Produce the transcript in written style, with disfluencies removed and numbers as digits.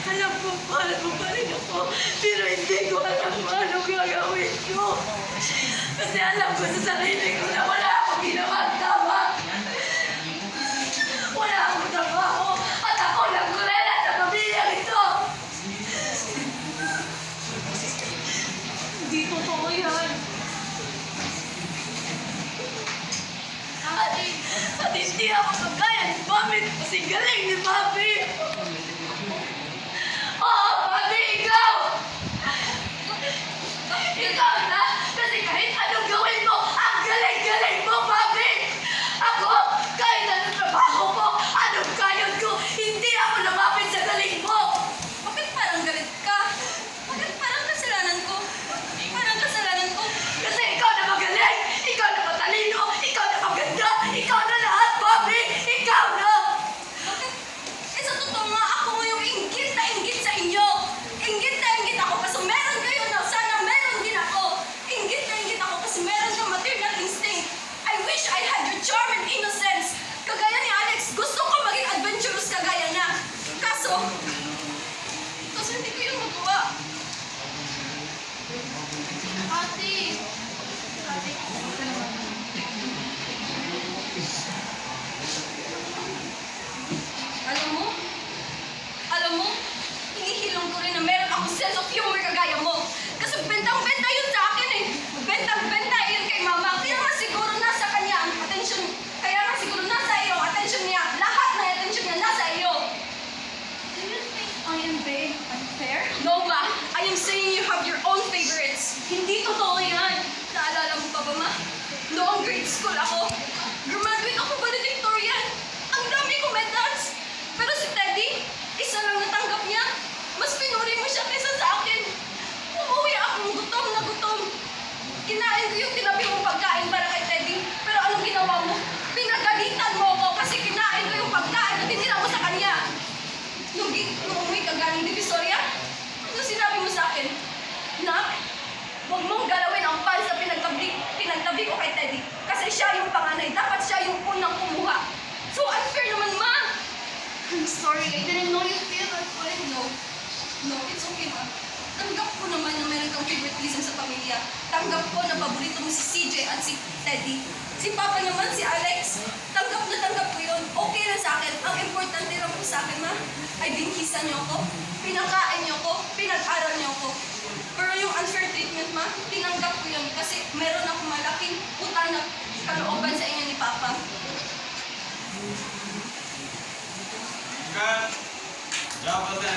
Alam ko, mahal mo pa rin ako. Pero hindi ko alam kung ano gagawin ko. Kasi alam ko sa sarili ko na wala akong ginawang tama. Wala akong trabaho. At ako lang kurela sa pamilyang ito. Hindi totoo yan. At hindi ako kagaya ni Bobby kasi galing ni Bobby. Oo, Bobby, ikaw! Ikaw na! Kasi kahit anong gawin mo, ang galing-galing mo, Bobby! Ako, kahit anong trabaho mo, anong kayod ko, hindi ako lumapit sa galing mo! Bakit parang galit ka? Bakit parang kasalanan ko? Parang kasalanan ko? Kasi ikaw na magaling! Ikaw na matalino! Ikaw na maganda! Ikaw na lahat, Bobby! Ikaw na! Bakit? Eh sa totoo nga, ako ngayong inggit na inggit sa inyo. Inggit na inggit ako kasi meron kayo na sana meron din ako. Inggit na inggit ako kasi meron kang maternal instinct. I wish I had your charm and innocence. Kagaya ni Alex, gusto ko maging adventurous kagaya na. Kaso hindi ko yun magawa. Ate. Alam mo, hinihilong ko rin na meron akong sense of humor kagaya mo. Kasi bentang-benta yun sa akin eh. Bentang-benta yun kay mama. Kaya nga siguro nasa kanya ang attention. Kaya nga siguro nasa iyo ang attention niya. Lahat ng attention niya nasa iyo. Do you think I am being unfair? No ba? I am saying you have your own favorites. Hindi totoo yan! Naalala mo pa ba, ma? Noong grade school ako, graduate ako valedictorian. Ang dami ko medals. Pero si Teddy, isa lang natanggap niya. Mas pinuri mo siya kaysa sa akin. Umuwi akong gutom na gutom. Kinain ko yung tinabi mong pagkain para kay Teddy. Pero anong ginawa mo? Pinagalitan mo ako kasi kinain ko yung pagkain at tinira mo sa kanya. Nung umuwi ka galing Divisoria, ano sinabi mo sa akin? Na, huwag mong galawin ang pan sa pinagtabi ko kay Teddy. Kasi siya yung panganay. Dapat siya yung unang kumuha. So unfair naman, ma! I'm sorry, I didn't know you feel that way. No, it's okay, ma. Tanggap ko naman na meron kang favoritism sa pamilya. Tanggap ko na paborito mo si CJ at si Teddy. Si Papa naman, si Alex. Tanggap na tanggap ko yun. Okay na sa akin. Ang importante lang po sa akin, ma, ay bingkisan niyo ako, pinakain niyo ako, pinag-aral niyo ako. Pero yung unfair treatment, ma, tinanggap ko yun kasi meron akong malaking utang na kalooban sa inyo ni Papa. Cut. Dapat na